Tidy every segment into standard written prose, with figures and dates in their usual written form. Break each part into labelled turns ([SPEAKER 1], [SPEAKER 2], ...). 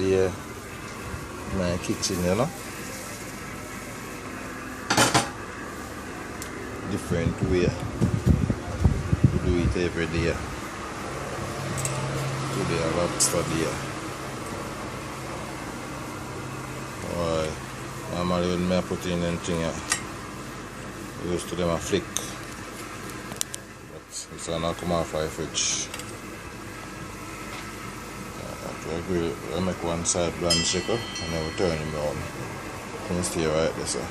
[SPEAKER 1] day in my kitchen, you know. Different way to do it every day. Today a lobster day. Alright, normally when I put in anything, I used to them a flick. But this one now come off the fridge. I make one side bland shaker and then we turn him around. Can you stay right there, sir?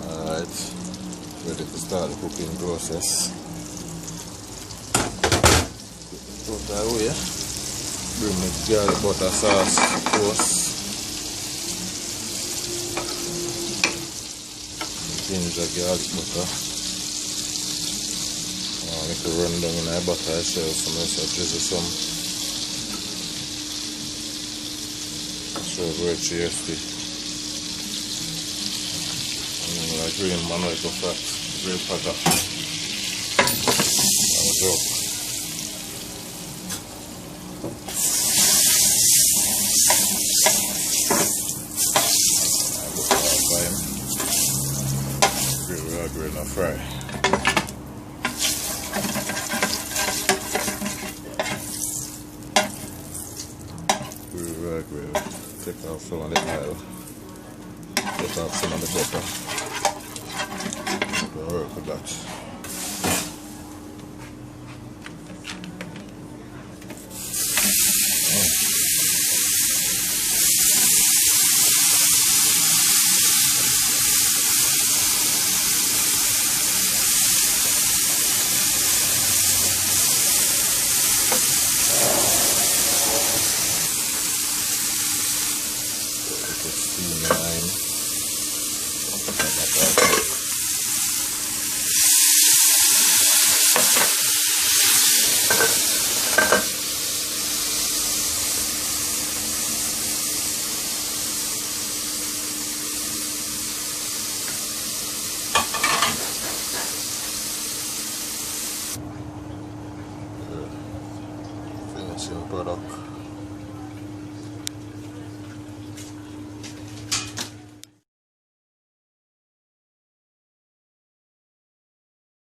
[SPEAKER 1] Alright, ready to start the cooking process. Put that away. Bring the garlic butter sauce toast. Ginger garlic butter. I make it run down in the butter itself, so I just drizzle some. So very tasty. Like green man like a fat, great butter. And a joke. I look at fine. Grill and fry. We'll take off some of the oil, take off some of the butter. We'll work with that. Finishing product.